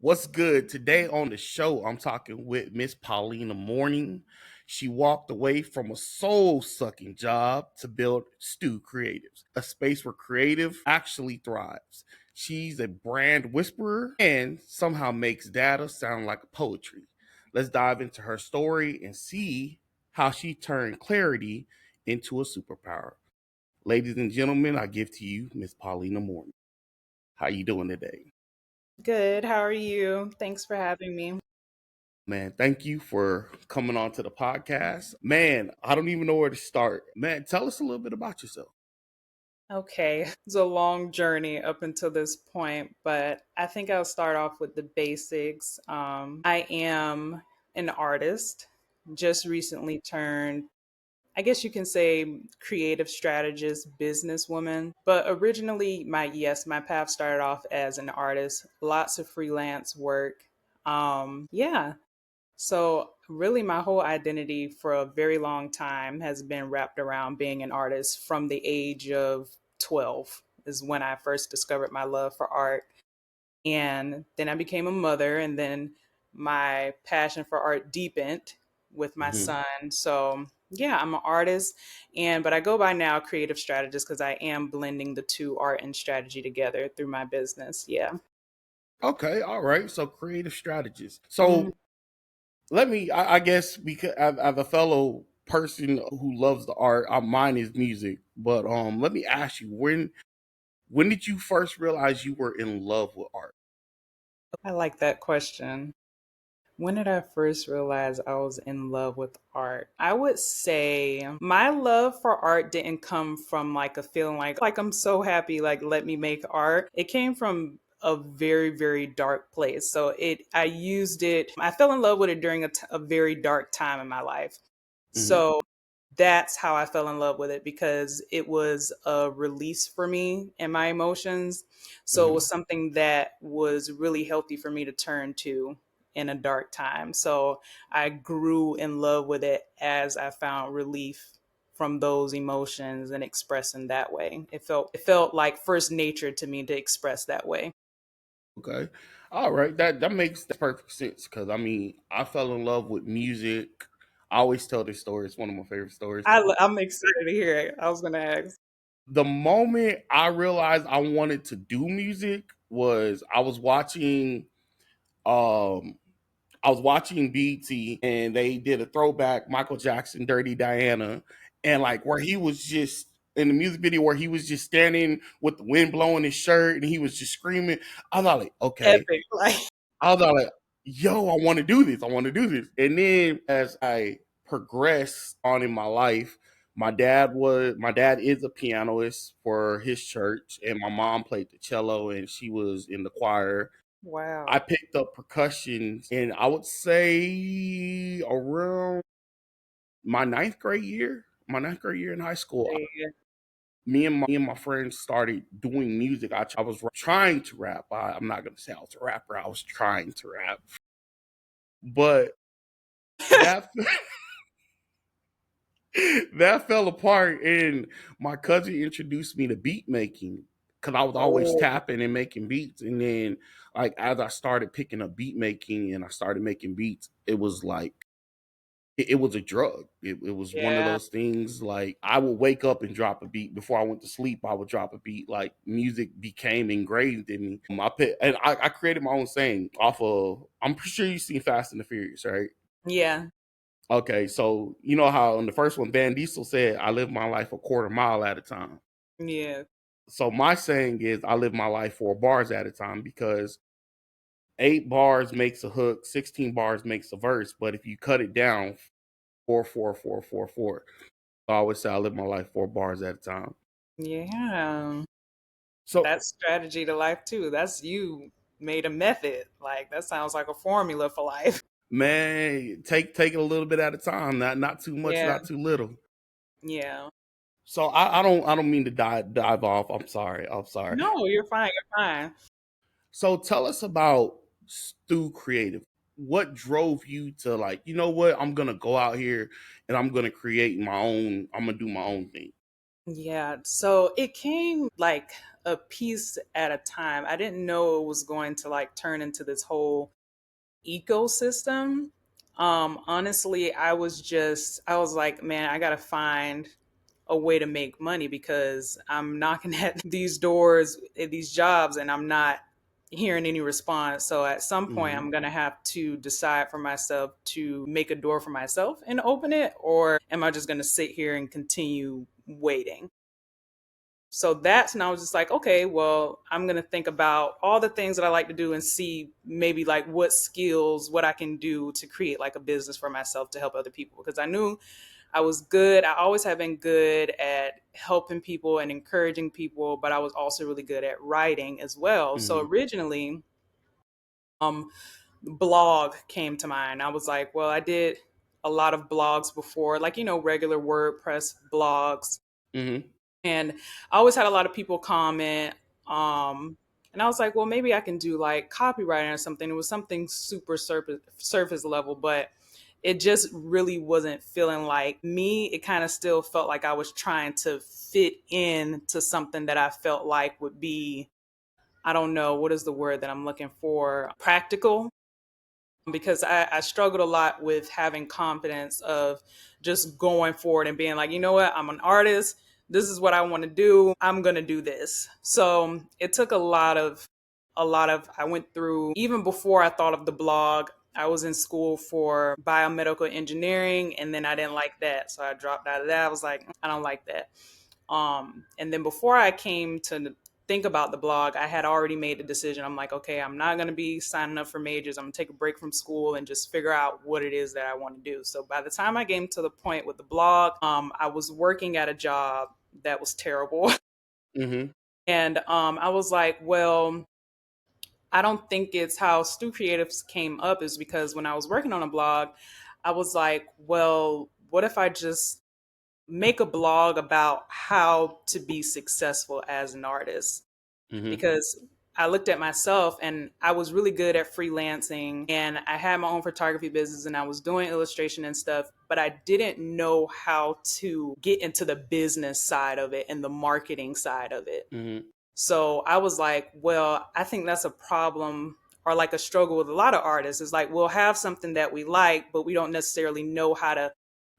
What's good? Today on the show, I'm talking with Miss Paulina Morning. She walked away from a soul sucking job to build Stew Creatives, a space where creative actually thrives. She's a brand whisperer and somehow makes data sound like poetry. Let's dive into her story and see how she turned clarity into a superpower. Ladies and gentlemen, I give to you Miss Paulina Morning. How you doing today? Good. How are you? Thanks for having me. Man, thank you for coming on to the podcast. Man, I don't even know where to start. Man, tell us a little bit about yourself. Okay, it's a long journey up until this point, but I think I'll start off with the basics. I am an artist, just recently turned, I guess you can say, creative strategist, businesswoman. But originally, my path started off as an artist, lots of freelance work. Yeah, So, really, my whole identity for a very long time has been wrapped around being an artist from the age of 12, is when I first discovered my love for art. And then I became a mother, and then my passion for art deepened with my Hmm. son. So, yeah, I'm an artist, but I go by now creative strategist because I am blending the two, art and strategy, together through my business. Yeah. Okay, all right. So, creative strategist. Mhm. So, I guess, because as a fellow person who loves the art, mine is music. But let me ask you, when did you first realize you were in love with art? I like that question. When did I first realize I was in love with art? I would say my love for art didn't come from like a feeling like I'm so happy, like let me make art. It came from a very very dark place. So it I used it. I fell in love with it during a very dark time in my life. Hmm. So that's how I fell in love with it because it was a release for me and my emotions. So it Hmm. was something that was really healthy for me to turn to in a dark time. So I grew in love with it as I found relief from those emotions and expressing that way. It felt like first nature to me to express that way. Okay, all right. That makes perfect sense because I fell in love with music. I always tell this story. It's one of my favorite stories. I'm excited to hear it. I was going to ask. The moment I realized I wanted to do music was um I was watching BT and they did a throwback Michael Jackson Dirty Diana, and like where he was just in the music video where he was just standing with the wind blowing his shirt and he was just screaming. I thought like, okay. Epic. Like, I thought like, yo, I want to do this. I want to do this. And then as I progressed on in my life, my dad is a pianist for his church, and my mom played the cello and she was in the choir. I wow. picked up percussion, and I would say around my ninth grade year in high school, me and my friends started doing music. I was trying to rap. I'm not gonna say I was a rapper. I was trying to rap, but that that fell apart. And my cousin introduced me to beat making because I was always Oh, tapping and making beats. And then, like as I started picking up beat making and I started making beats, it was like it was a drug. It was one of yeah. those things. Like I would wake up and drop a beat before I went to sleep. I would drop a beat. Like music became engraved in me. I created my own saying off of. I'm pretty sure you've seen Fast and the Furious, right? Yeah. Okay, so you know how in the first one, Van Diesel said, "I live my life a quarter mile at a time." Yeah. So my saying is, I live my life 4 bars at a time because 8 bars makes a hook, 16 bars makes a verse. But if you cut it down, four, four, four, four, four. I always say I live my life 4 bars at a time. Yeah. So That's strategy to life too. That's you made a method. Like that sounds like a formula for life. man, take it a little bit at a time, not too much, Yeah. not too little. Yeah. So I don't mean to dive off. I'm sorry. I'm sorry. No, you're fine. You're fine. So tell us about Stu Creative. What drove you to like, you know what? I'm gonna go out here and I'm gonna create my own. I'm gonna do my own thing. Yeah, so it came like a piece at a time. I didn't know it was going to like turn into this whole ecosystem. Honestly, I was like, man, I gotta find a way to make money because I'm knocking at these doors, at these jobs, and I'm not hearing any response. So at some point, Mm-hmm. I'm gonna have to decide for myself to make a door for myself and open it, or am I just gonna sit here and continue waiting? So that's and I was just like, okay, well, I'm gonna think about all the things that I like to do and see maybe like what skills, what I can do to create like a business for myself to help other people. Because I knew I was good. I always have been good at helping people and encouraging people, but I was also really good at writing as well. So Mm-hmm. originally, um, blog came to mind. I was like, well, I did a lot of blogs before, like, regular WordPress blogs, Mm-hmm. and I always had a lot of people comment. Um, and I was like, well, maybe I can do like copywriting or something. It was something super surface level, but it just really wasn't feeling like me. It kind of still felt like I was trying to fit in to something that I felt like would be, I don't know, what is the word that I'm looking for? Practical, because I struggled a lot with having confidence of just going forward and being like, you know what, I'm an artist. This is what I want to do. I'm gonna do this. So it took a lot of I went through even before I thought of the blog. I was in school for biomedical engineering and then I didn't like that. So I dropped out of that. I was like, I don't like that. And then before I came to think about the blog, I had already made the decision. I'm like, okay, I'm not going to be signing up for majors. I'm going to take a break from school and just figure out what it is that I want to do. So by the time I came to the point with the blog, I was working at a job that was terrible. Mm-hmm. And I was like, well, I don't think it's how Stu Creatives came up, is because when I was working on a blog, I was like, well, what if I just make a blog about how to be successful as an artist? Mm-hmm. Because I looked at myself and I was really good at freelancing and I had my own photography business and I was doing illustration and stuff, but I didn't know how to get into the business side of it and the marketing side of it. Mm-hmm. So I was like, well, I think that's a problem or like a struggle with a lot of artists. Is like we'll have something that we like, but we don't necessarily know how to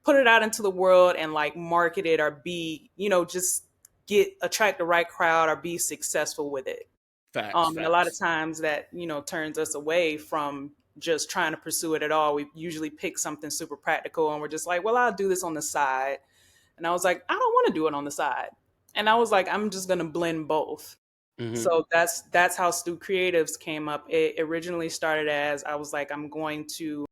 put it out into the world and like market it or be, just get attract the right crowd or be successful with it. Facts. And a lot of Facts. times that, turns us away from just trying to pursue it at all. We usually pick something super practical and we're just like, well, I'll do this on the side. And I was like, I don't want to do it on the side. And I was like, I'm just going to blend both. Mm-hmm. So that's how Stu Creatives came up. It originally started as I was like, I'm going to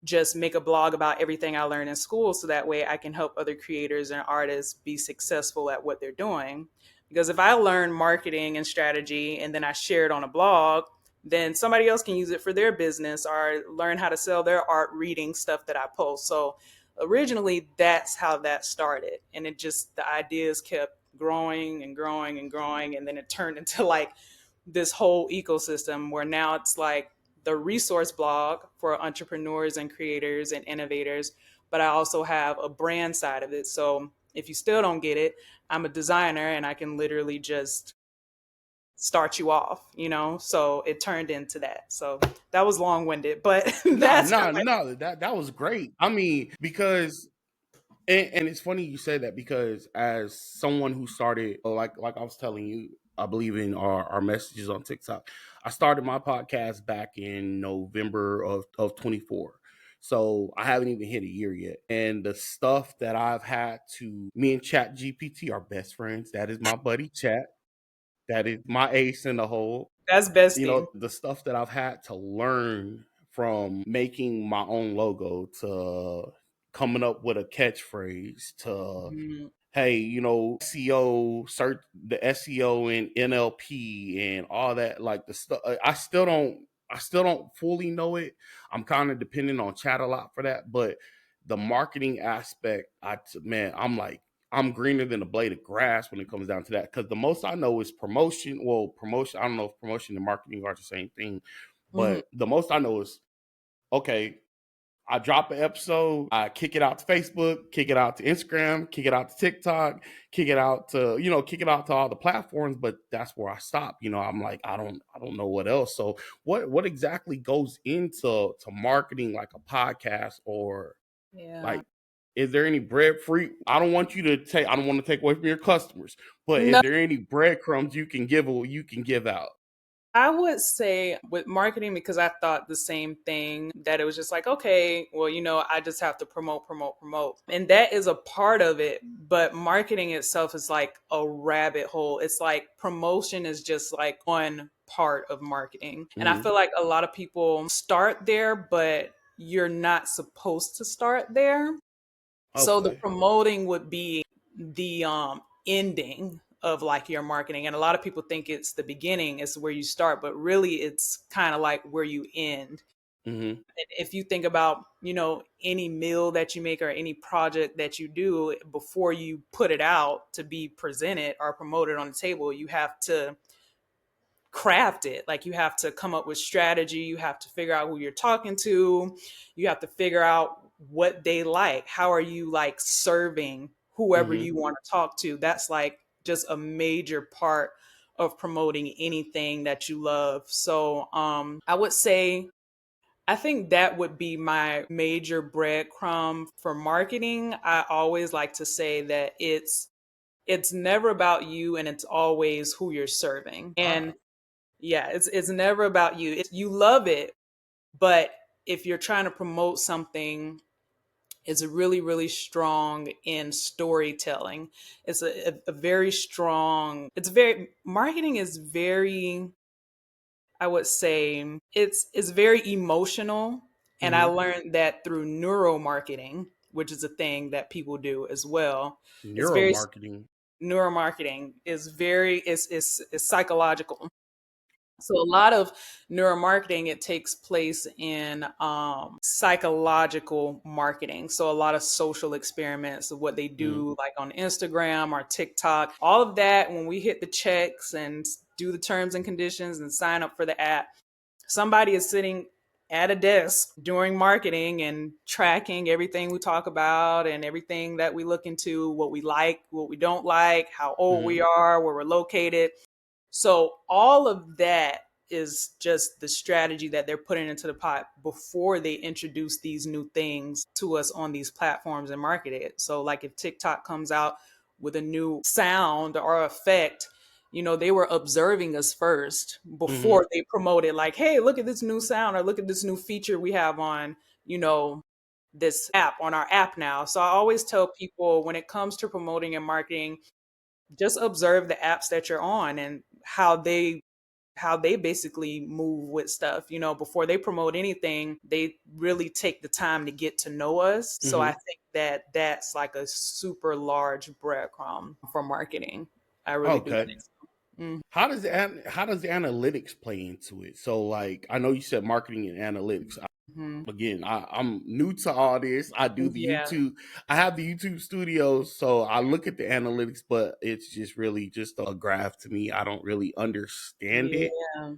just make a blog about everything I learned in school so that way I can help other creators and artists be successful at what they're doing. Because if I learn marketing and strategy and then I share it on a blog, then somebody else can use it for their business or learn how to sell their art reading stuff that I post. So originally that's how that started. And it just, the ideas kept growing and growing and growing. And then it turned into like this whole ecosystem where now it's like the resource blog for entrepreneurs and creators and innovators, but I also have a brand side of it. So if you still don't get it, I'm a designer and I can literally just start you off, So it turned into that. So that was long winded, but Nah, that's nah, nah. That was great. I mean, because and it's funny you said that because as someone who started, like I was telling you, I believe in our messages on TikTok. I started my podcast back in November of 24. So I haven't even hit a year yet. And the stuff that I've had to me and Chat GPT are best friends. That is my buddy Chat. That is my ace in the hole. that's bestie. The stuff that I've had to learn from making my own logo to coming up with a catchphrase to Mm, hey, SEO, search the SEO and NLP and all that, like the stuff. I still don't fully know it. I'm kind of dependent on chat a lot for that, but the marketing aspect, man, I'm greener than a blade of grass when it comes down to that. Because the most I know is promotion. Well, promotion. I don't know if promotion and marketing are the same thing, mhm. but the most I know is okay. I drop an episode, I kick it out to Facebook, kick it out to Instagram, kick it out to TikTok, kick it out to, kick it out to all the platforms, but that's where I stop. I'm like, I don't know what else. So what exactly goes into marketing like a podcast, or Yeah. like, is there any bread free? I don't want to take away from your customers, but is No, there any breadcrumbs you can give out? I would say with marketing, because I thought the same thing, that it was just like, okay, well, I just have to promote, promote, promote. And that is a part of it. But marketing itself is like a rabbit hole. It's like promotion is just like one part of marketing. And I Hmm. feel like a lot of people start there, but you're not supposed to start there. So the Okay. promoting would be the ending of like your marketing. And a lot of people think it's the beginning, is where you start, but really it's kind of like where you end. Hmm. And if you think about, any meal that you make or any project that you do, before you put it out to be presented or promoted on the table, you have to craft it. Like, you have to come up with strategy, you have to figure out who you're talking to, you have to figure out what they like, how are you like serving whoever Hmm. you want to talk to. That's like just a major part of promoting anything that you love. So I would say, I think that would be my major breadcrumb for marketing. I always like to say that it's never about you, and it's always who you're serving. And Wow. yeah, it's never about you. You love it, but if you're trying to promote something, it's really, really strong in storytelling. It's a very strong, it's very, marketing is very, I would say, it's very emotional. And I Hmm. learned that through neuromarketing, which is a thing that people do as well. It's very, Neuromarketing. neuromarketing is very, it's psychological. So a lot of neuromarketing, it takes place in psychological marketing. So a lot of social experiments of what they Hmm. do, like on Instagram or TikTok, all of that. When we hit the checks and do the terms and conditions and sign up for the app, somebody is sitting at a desk doing marketing and tracking everything we talk about and everything that we look into, what we like, what we don't like, how old Hmm. we are, where we're located. So all of that is just the strategy that they're putting into the pot before they introduce these new things to us on these platforms and market it. So like if TikTok comes out with a new sound or effect, they were observing us first Hmm. before they promoted, like, hey, look at this new sound or look at this new feature we have on, this app, on our app now. So I always tell people, when it comes to promoting and marketing, just observe the apps that you're on and how they basically move with stuff. Before they promote anything, they really take the time to get to know us. So I Hmm. think that that's like a super large breadcrumb for marketing. I really do Okay. think so. Mhm. How does the analytics play into it? So, like, I know you said marketing and analytics. Again, I'm new to all this. I do the Yeah. YouTube. I have the YouTube studios, so I look at the analytics, but it's just really just a graph to me. I don't really understand it. Yeah.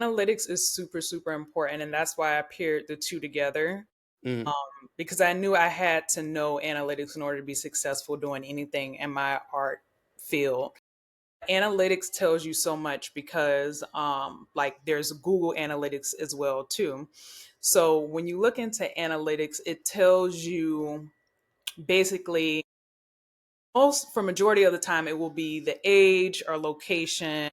Analytics is super, super important. And that's why I paired the two together. Mm, Because I knew I had to know analytics in order to be successful doing anything in my art field. Analytics tells you so much because like there's Google Analytics as well too. So when you look into analytics, it tells you basically, most, for majority of the time, it will be the age or location,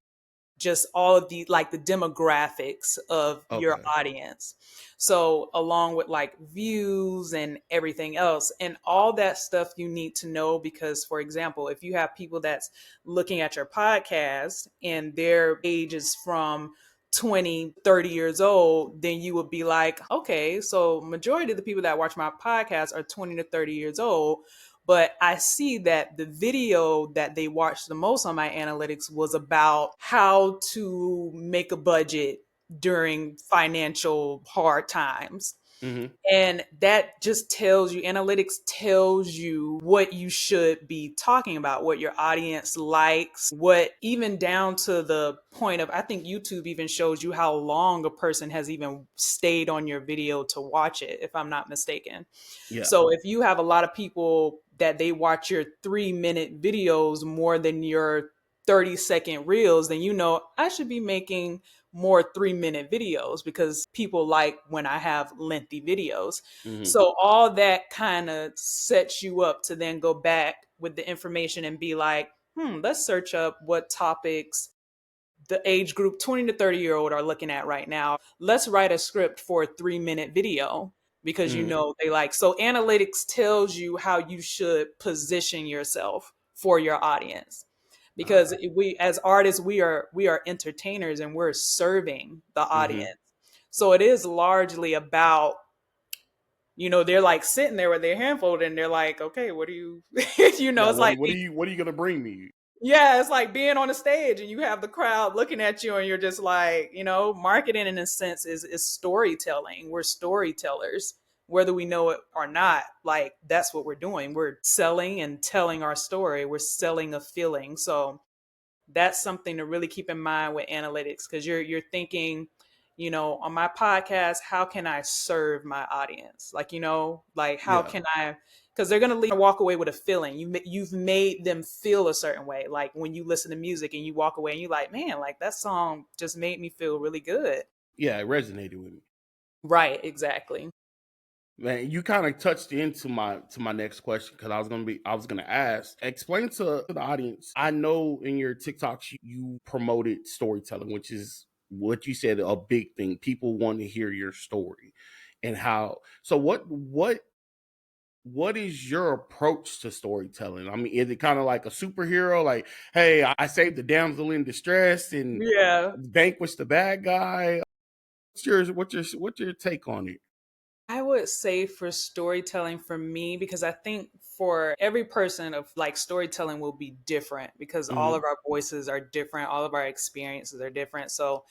just all of the like the demographics of your okay. audience. So along with like views and everything else, and all that stuff you need to know, because for example, if you have people that's looking at your podcast and their age is from 20, 30 years old, then you would be like, okay, so majority of the people that watch my podcast are 20 to 30 years old. But I see that the video that they watched the most on my analytics was about how to make a budget during financial hard times. Mm-hmm. And that just tells you, analytics tells you what you should be talking about, what your audience likes, what, even down to the point of, I think YouTube even shows you how long a person has even stayed on your video to watch it, if I'm not mistaken. Yeah. So if you have a lot of people that they watch your 3-minute videos more than your 30-second reels, then you know I should be making more 3-minute videos because people like when I have lengthy videos. Mm-hmm. So all that kind of sets you up to then go back with the information and be like, let's search up what topics the age group 20 to 30-year-old are looking at right now. Let's write a script for a 3-minute video because you Mm-hmm. know they like. So analytics tells you how you should position yourself for your audience. All Because right. we as artists, we are entertainers and we're serving the Mm-hmm. audience. So it is largely about, they're like sitting there with their hand folded and they're like, okay, what do you Yeah. it's like What are you gonna bring me? yeah, it's like being on a stage and you have the crowd looking at you and you're just like, marketing in a sense is storytelling. We're storytellers, whether we know it or not. Like that's what we're doing. We're selling and telling our story. We're selling a feeling. So that's something to really keep in mind with analytics because you're thinking, on my podcast, how can I serve my audience? Like, like how Yeah. can I? Because they're gonna walk away with a feeling. You've made them feel a certain way. Like when you listen to music and you walk away and you're like, man, like that song just made me feel really good. Yeah. It resonated with me. Right, exactly. Man, you kind of touched into my next question because I was gonna ask. Explain to the audience. I know in your TikToks you promoted storytelling, which is what you said a big thing. People want to hear your story, and how. So what is your approach to storytelling? I mean, is it kind of like a superhero? Like, hey, I saved the damsel in distress and Yeah. vanquished the bad guy. What's your take on it? I would say for storytelling for me, because I think for every person of like storytelling will be different because all Hmm. of our voices are different, all of our experiences are different. So,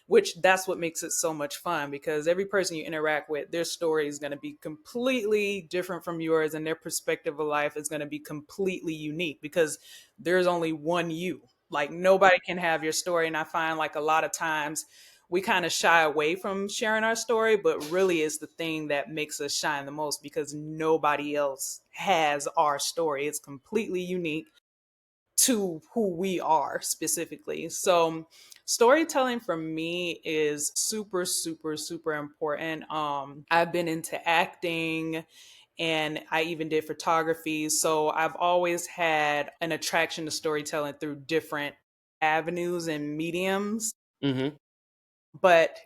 which that's what makes it so much fun because every person you interact with, their story is going to be completely different from yours and their perspective of life is going to be completely unique because there's only one you. Like nobody can have your story. And I find like a lot of times we kind of shy away from sharing our story, but really is the thing that makes us shine the most because nobody else has our story. It's completely unique to who we are specifically. So, storytelling for me is super, super, super important. I've been into acting and I even did photography. So, I've always had an attraction to storytelling through different avenues and mediums. Hmm. But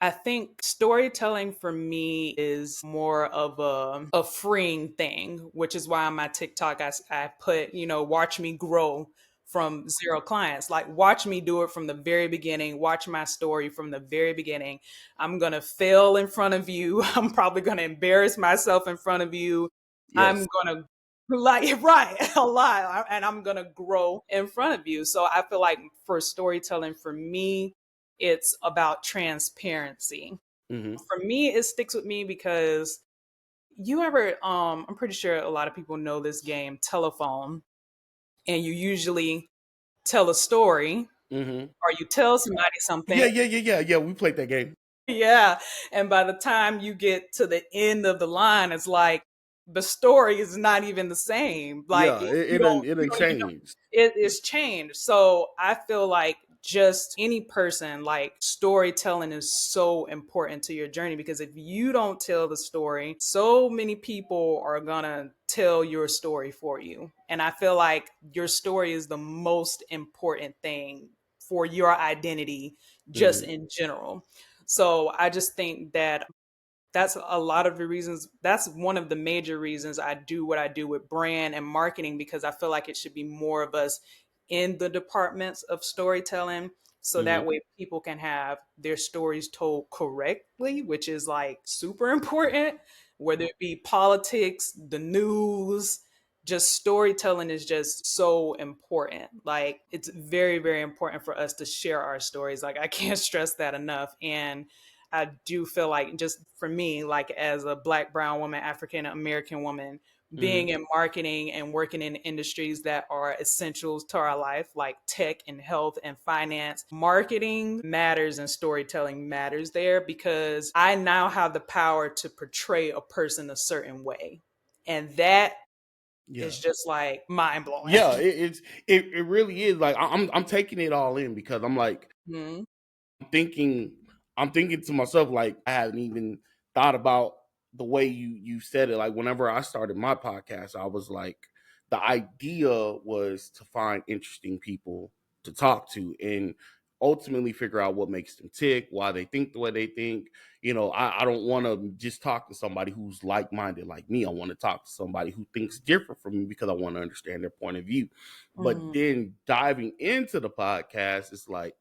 I think storytelling for me is more of a freeing thing, which is why on my TikTok I put, watch me grow from zero clients. Like, watch me do it from the very beginning. Watch my story from the very beginning. I'm going to fail in front of you. I'm probably going to embarrass myself in front of you. Yes. I'm going to like right a lot and I'm gonna grow in front of you. So I feel like for storytelling for me it's about transparency. Hmm. For me, it sticks with me because you ever I'm pretty sure a lot of people know this game, telephone, and you usually tell a story Hmm. or you tell somebody something. Yeah, yeah, yeah, yeah, yeah. We played that game. Yeah. And by the time you get to the end of the line, it's like the story is not even the same. Like Yeah, it you done don't even changed. it is changed. So I feel like just any person, like storytelling is so important to your journey because if you don't tell the story, so many people are gonna tell your story for you. And I feel like your story is the most important thing for your identity just Hmm. in general. So I just think that that's a lot of the reasons. That's one of the major reasons I do what I do with brand and marketing because I feel like it should be more of us in the departments of storytelling so Hmm. that way people can have their stories told correctly, which is like super important, whether it be politics, the news, just storytelling is just so important. Like it's very, very important for us to share our stories. Like I can't stress that enough. And I do feel like, just for me, like as a Black, brown woman, African American woman, being Mm-hmm. in marketing and working in industries that are essentials to our life, like tech and health and finance, marketing matters and storytelling matters there, because I now have the power to portray a person a certain way. And that Yeah. is just like mind blowing. Yeah, it really is. Like I'm taking it all in because I'm like Mhm. thinking I'm thinking to myself, like, I haven't even thought about the way you said it. Like, whenever I started my podcast, I was like, the idea was to find interesting people to talk to and ultimately figure out what makes them tick, why they think the way they think. I don't want to just talk to somebody who's like-minded like me. I want to talk to somebody who thinks different from me because I want to understand their point of view. But Mhm. then diving into the podcast, it's like,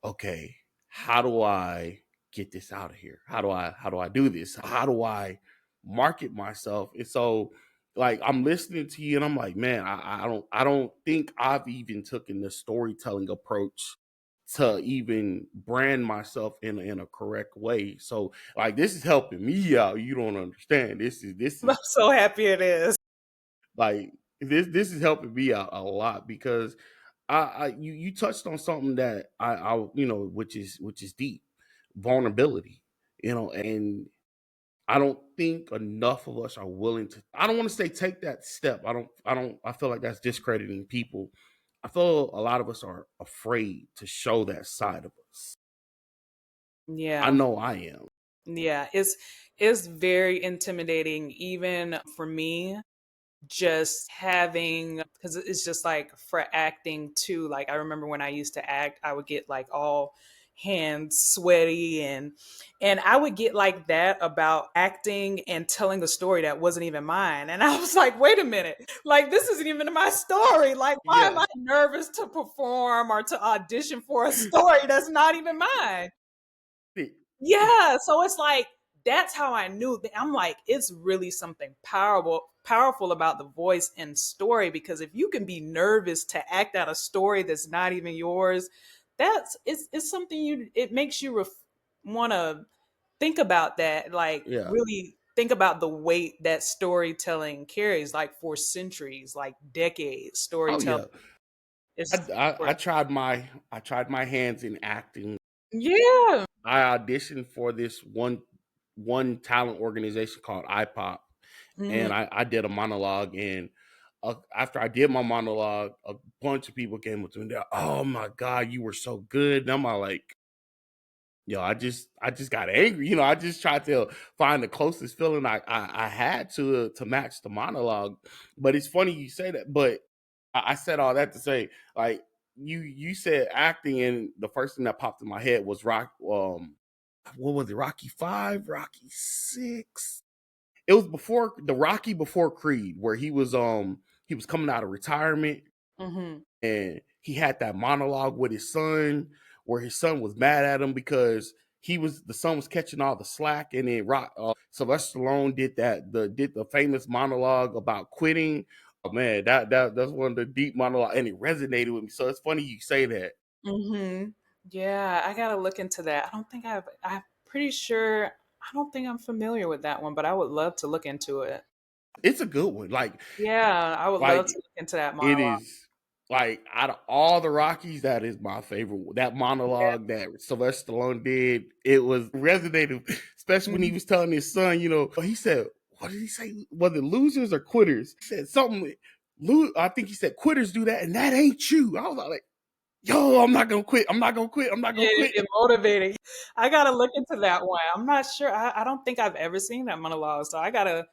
okay, how do I get this out of here? How do I do this? How do I market myself? And so, like, I'm listening to you and I'm like, man, I don't think I've even taken the storytelling approach to even brand myself in a correct way. So, like, this is helping me out. You don't understand. This is I'm so happy it is. like this is helping me out a lot because you touched on something that I which is deep vulnerability, and I don't think enough of us are willing to. I don't want to say take that step. I feel like that's discrediting people. I feel a lot of us are afraid to show that side of us. I Yeah. know I am. Yeah. It's very intimidating even for me, just having, because it's just like for acting too. Like I remember when I used to act, I would get like all hands sweaty, and I would get like that about acting and telling a story that wasn't even mine. And I was like, wait a minute, like this isn't even my story. Like why am Yeah. I nervous to perform or to audition for a story that's not even mine? Yeah, so it's like that's how I knew. I'm like, it's really something powerful about the voice and story, because if you can be nervous to act out a story that's not even yours, it's something it makes you want to think about that, like Yeah. really think about the weight that storytelling carries, like for centuries, like decades. Oh Storytelling yeah. I, is I, I tried my I tried my hands in acting. yeah. I auditioned for this one talent organization called iPop, Mhm. and I did a monologue. And after I did my monologue, a bunch of people came up to me. They're, oh my god, you were so good. And I'm all like, yo, I just got angry. I just tried to find the closest feeling I had to match the monologue. But it's funny you say that. But I said all that to say, like, you said acting, and the first thing that popped in my head was rock. What was it? Rocky 5, Rocky 6. It was before the Rocky before Creed, where he was coming out of retirement, Mhm. and he had that monologue with his son, where his son was mad at him because the son was catching all the slack. And then Sylvester Stallone did the famous monologue about quitting. Oh man, that's one of the deep monologue, and it resonated with me. So it's funny you say that. Mm-hmm. Yeah, I gotta look into that. I'm pretty sure, I don't think I'm familiar with that one, but I would love to look into it. It's a good one. Yeah, I would love to Like look into that it monologue. is, like, out of all the Rockies, that is my favorite. That Yeah. monologue that Sylvester Stallone did, it was resonated, especially when he Mhm. was telling his son. He said, "What did he say? Was it losers or quitters?" He said something. I think he said, "Quitters do that, and that ain't you." I was like, "Yo, I'm not gonna quit. I'm not gonna quit. I'm not gonna Yeah, quit." get motivating. I gotta look into that one. I'm not sure. I don't think I've ever seen that monologue, so I gotta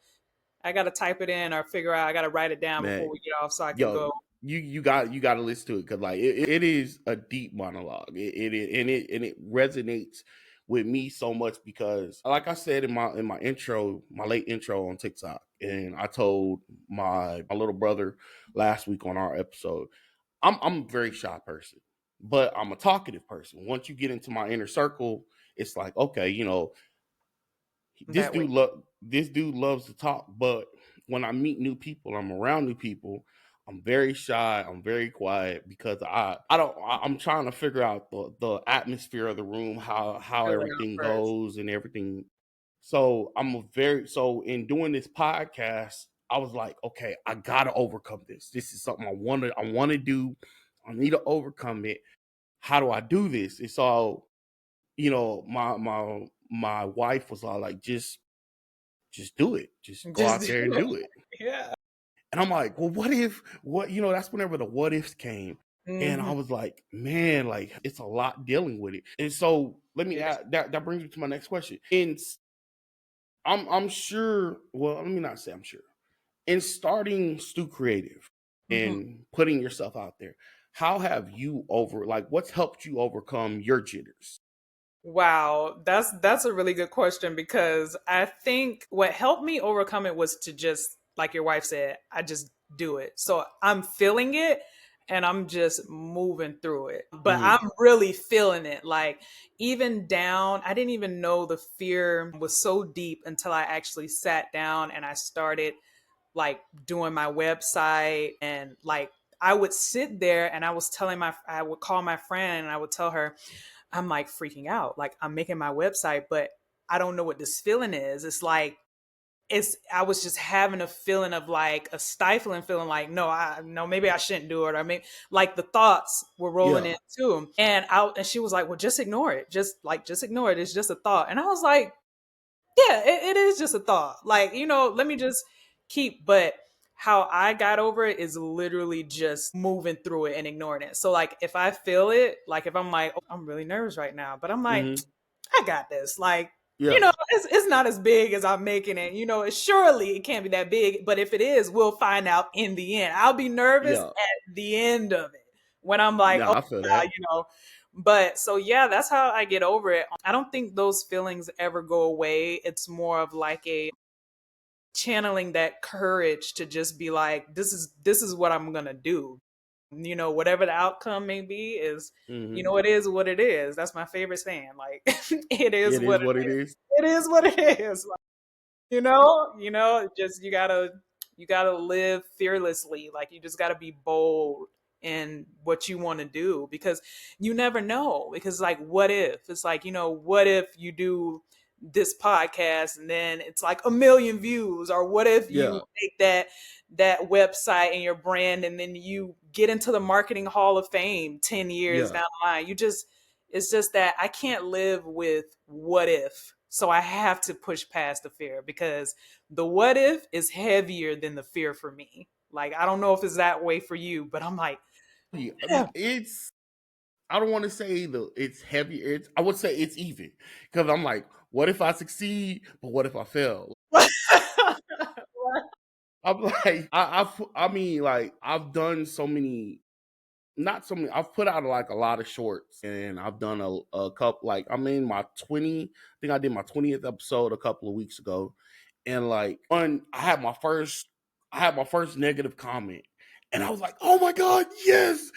type it in or figure out. I gotta write it down before Man, we get off so I can yo, go. you got to listen to it because, like, it is a deep monologue. It resonates with me so much because, like I said in my intro, my late intro on TikTok, and I told my little brother last week on our episode, I'm a very shy person, but I'm a talkative person. Once you get into my inner circle, it's like, okay, this That way. dude loves to talk. But when I meet new people, I'm around new people, I'm very shy. I'm very quiet because I'm trying to figure out the atmosphere of the room, how Feel it out everything first. goes and everything. So so in doing this podcast, I was like, okay, I gotta overcome this. This is something I want to do. I need to overcome it. How do I do this? And so, my wife was all like, just do it. Just go Just out there and do it. do it. Yeah. And I'm like, well, that's whenever the what ifs came. And I Hmm. was like, man, like it's a lot dealing with it. And so let me Yes. add that brings me to my next question. And I'm sure, well, let me not say I'm sure. In starting Stu Creative Hmm. and putting yourself out there, how have you what's helped you overcome your jitters? Wow, that's a really good question because I think what helped me overcome it was to just, like your wife said, I just do it. So I'm feeling it and I'm just moving through it. But Hmm. I'm really feeling it. Like even down, I didn't even know the fear was so deep until I actually sat down and I started like doing my website and like I would sit there and I would call my friend and I would tell her, I'm like freaking out. Like I'm making my website, but I don't know what this feeling is. It's like I was just having a feeling of like a stifling feeling like no, maybe I shouldn't do it, or maybe like the thoughts were rolling Yeah. in too. And she was like, well, just ignore it. Just ignore it. It's just a thought. And I was like, yeah, it is just a thought. Like, let me just but how I got over it is literally just moving through it and ignoring it. So like if I feel it, like if I'm like, oh, I'm really nervous right now, but I'm like, Hmm. I got this. Like, Yeah. it's not as big as I'm making it. Surely it can't be that big, but if it is, we'll find out in the end. I'll be nervous Yeah. at the end of it when I'm like, Yeah. oh, I feel wow, that. but so yeah, that's how I get over it. I don't think those feelings ever go away. It's more of like a channeling that courage to just be like, this is what I'm gonna do. Whatever the outcome may be is, Hmm. it is what it is. That's my favorite saying. Like it is It what is it what it is. is. It is what it is. Just you gotta live fearlessly. Like you just gotta be bold in what you want to do because you never know. Because like what if? It's like, what if you do this podcast and then it's like 1 million views? Or what if you Yeah. make that website and your brand and then you get into the marketing hall of fame 10 years Yeah. down the line? It's just that I can't live with what if. So I have to push past the fear because the what if is heavier than the fear for me. Like, I don't know if it's that way for you, but I'm like, Yeah. yeah. I don't want to say it's heavy. I would say it's even because I'm like, what if I succeed, but what if I fail? I'm like, I mean, like I've done so many, not so many. I've put out like a lot of shorts, and I've done a couple. Like I'm in my 20. I think I did my 20th episode a couple of weeks ago, and like I had my first negative comment, and I was like, oh my god, yes!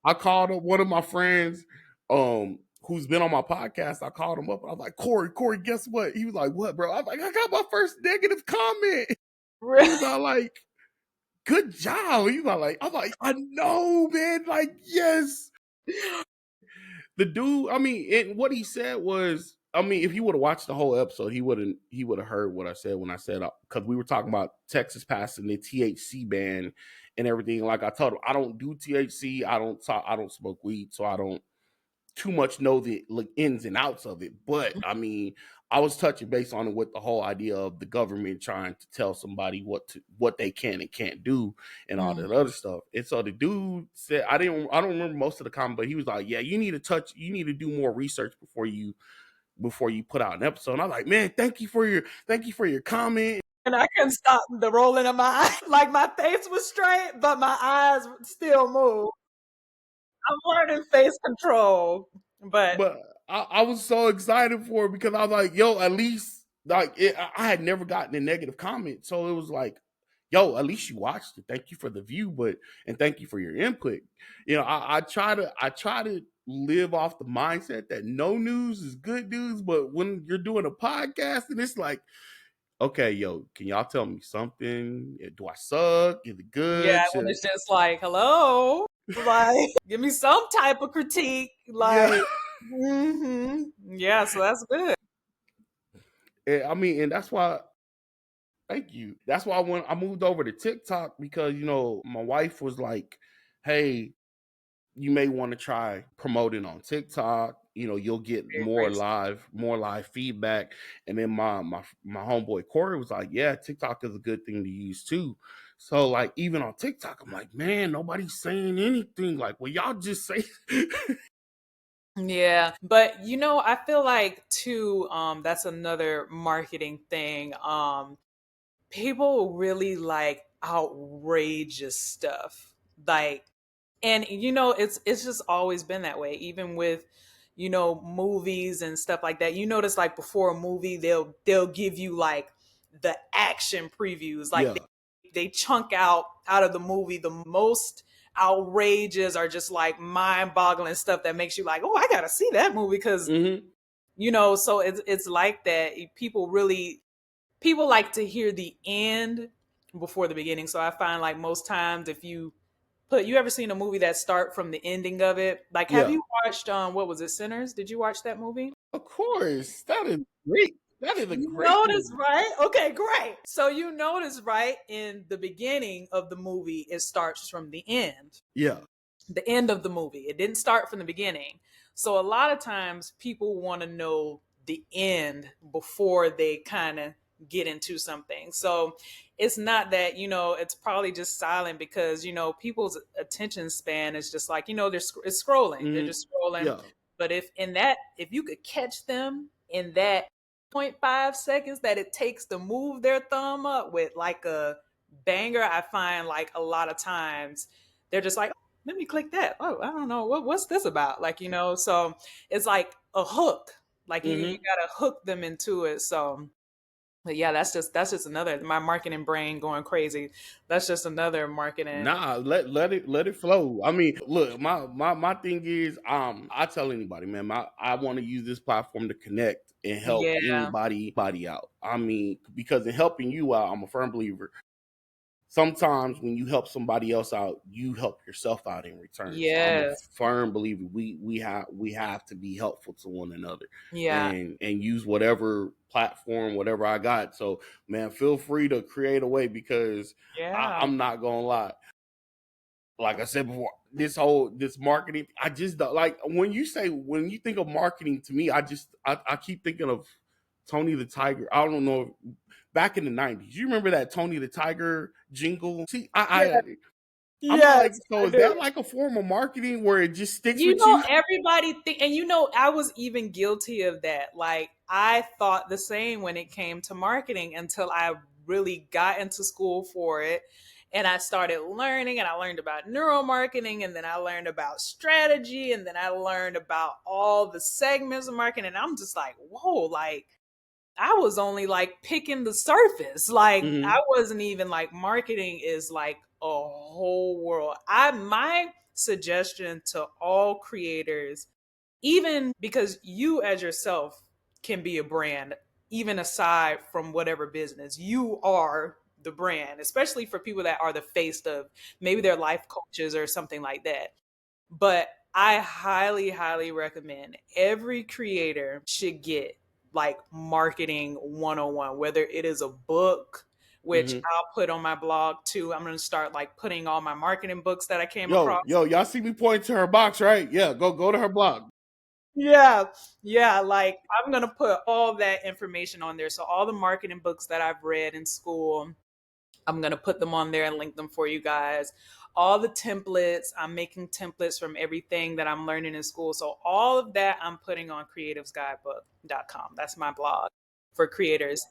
I called up one of my friends, who's been on my podcast. I called him up. I was like, Corey, guess what? He was like, what, bro? I was like, I got my first negative comment. He was all like, good job. He was all like, I'm like, I know, man. Like, yes. The dude, I mean, what he said was, I mean, if he would have watched the whole episode, he would have heard what I said when I said, because we were talking about Texas passing the THC ban and everything. Like I told him, I don't do THC. I don't smoke weed, so I don't too much know the like ins and outs of it. But I mean, I was touching base on it with the whole idea of the government trying to tell somebody what they can and can't do and all Mm. that other stuff. And so the dude said, I don't remember most of the comment, but he was like, yeah, you need to do more research before you put out an episode. And I'm like, man, thank you for your comment. And I couldn't stop the rolling of my eyes. Like my face was straight, but my eyes still move. I'm learning face control. But But I was so excited for it because I was like, yo, at least I had never gotten a negative comment. So it was like, yo, at least you watched it. Thank you for the view, and thank you for your input. I try to live off the mindset that no news is good news, but when you're doing a podcast and it's like okay, yo, can y'all tell me something? Do I suck? Is it Yeah, good? when it's just like, hello, like, give me some type of critique, Yeah. like, yeah, so that's good. I mean, and that's why. Thank you. That's why when I moved over to TikTok, because my wife was like, "Hey, you may want to try promoting on TikTok. You'll get Very great. more live feedback." And then my homeboy Corey was like, "Yeah, TikTok is a good thing to use too." So like even on TikTok, I'm like, man, nobody's saying anything. Like, well, y'all just say. Yeah, but I feel like too, that's another marketing thing. People really like outrageous stuff. Like, and it's just always been that way, even with movies and stuff like that. You notice, like, before a movie, they'll give you like the action previews, like Yeah. they chunk out of the movie the most outrageous or just like mind-boggling stuff that makes you like, oh, I gotta see that movie, because Hmm. so it's like that. People like to hear the end before the beginning. So I find, like, most times, if you ever seen a movie that start from the ending of it? Like, have Yeah. you watched what was it, Sinners? Did you watch that movie? Of course, that is great. That is a You great notice, movie. right? Okay, great. So you notice, right, in the beginning of the movie, it starts from Yeah. the end of the movie. It didn't start from the beginning. So a lot of times people want to know the end before they kind of get into something. So it's not that, it's probably just silent because, people's attention span is just like, it's scrolling. They're Hmm. just scrolling. Yeah. But if you could catch them in that zero point 0.5 seconds that it takes to move their thumb up with like a banger, I find, like, a lot of times they're just like, let me click that. Oh, I don't know what's this about. Like, so it's like a hook. Like, you Hmm. gotta hook them into it. So, but yeah, that's just another, my marketing brain going crazy. That's just another marketing. Nah, let it flow. I mean, look, my thing is, I tell anybody, man, I want to use this platform to connect and help Yeah. anybody out. I mean, because in helping you out, I'm a firm believer. Sometimes when you help somebody else out, you help yourself out in return. So I'm a Yes. firm believer we have to be helpful to one another Yeah. and use whatever platform, whatever I got. So man, feel free to create a way because Yeah. I'm not gonna lie, like I said before, this marketing, I just don't like when you think of marketing to me, I keep thinking of Tony the Tiger. I don't know, back in the '90s. You remember that Tony the Tiger jingle? See, Yeah. I'm like, Yes, so I is do. that like a form of marketing where it just sticks You with know, you? everybody think, and I was even guilty of that. Like, I thought the same when it came to marketing until I really got into school for it. And I started learning, and I learned about neuromarketing, and then I learned about strategy, and then I learned about all the segments of marketing. And I'm just like, whoa, like, I was only like picking the surface. Like, I Hmm. wasn't even like, marketing is like a whole world. My suggestion to all creators, even because you as yourself can be a brand, even aside from whatever business, you are the brand, especially for people that are the face of, maybe they're life coaches or something like that. But I highly, highly recommend every creator should get like marketing 101, whether it is a book, which Hmm. I'll put on my blog too. I'm going to start like putting all my marketing books that I came Yo, across. yo, y'all see me point to her box, right? Yeah, go to her blog. Yeah. Yeah. Like, I'm going to put all that information on there. So, all the marketing books that I've read in school, I'm going to put them on there and link them for you guys. All the templates, I'm making templates from everything that I'm learning in school. So all of that I'm putting on creativesguidebook.com. That's my blog for creators.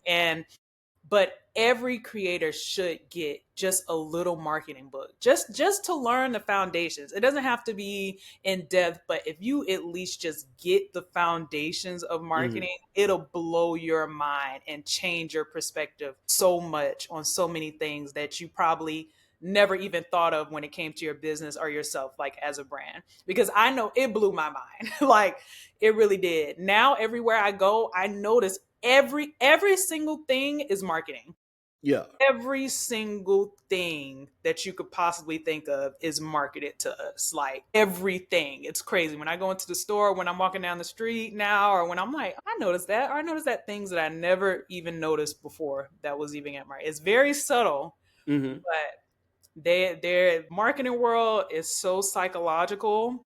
But every creator should get just a little marketing book, just to learn the foundations. It doesn't have to be in depth, but if you at least just get the foundations of Hmm. marketing, it'll blow your mind and change your perspective so much on so many things that you probably never even thought of when it came to your business or yourself, like as a brand? Because I know it blew my mind. Like it really did. Now everywhere I go, I notice every single thing is marketing. Yeah. Every single thing that you could possibly think of is marketed to us. Like everything. It's crazy. When I go into the store, when I'm walking down the street now, or when I'm like, I noticed that, or I noticed that things that I never even noticed before that was even at market. It's very subtle, Hmm. but their marketing world is so psychological,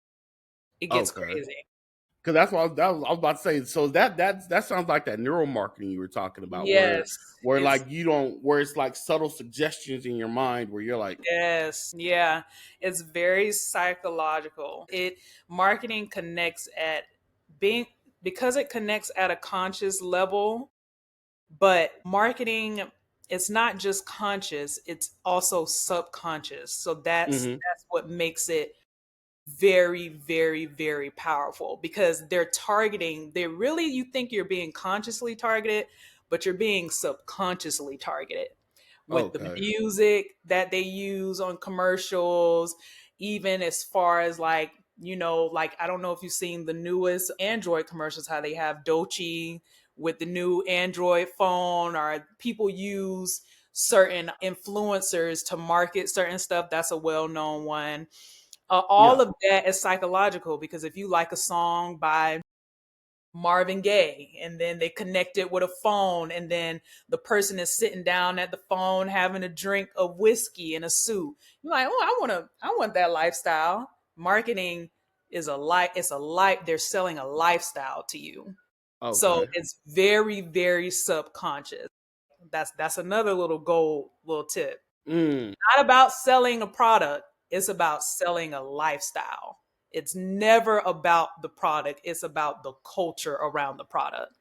it gets Okay. crazy. Because I was about to say. So that sounds like that neural marketing you were talking about, where Yes. where It's like you don't, where it's like subtle suggestions in your mind where you're like, Yes, yeah. It's very psychological. It Marketing connects at being because it connects at a conscious level, but marketing it's not just conscious, it's also subconscious. So mm-hmm, that's what makes it very, very, very powerful because they're really, you think you're being consciously targeted, but you're being subconsciously targeted with the okay, music that they use on commercials, even as far as like, like I don't know if you've seen the newest Android commercials, how they have Dochi with the new Android phone, or people use certain influencers to market certain stuff. That's a well known one. All yeah, of that is psychological because if you like a song by Marvin Gaye and then they connect it with a phone and then the person is sitting down at the phone having a drink of whiskey in a suit, you're like, oh, I want that lifestyle. Marketing is a life, they're selling a lifestyle to you. So okay, it's very, very subconscious. That's another little tip. mm, Not about selling a product, it's about selling a lifestyle. It's never about the product, it's about the culture around the product.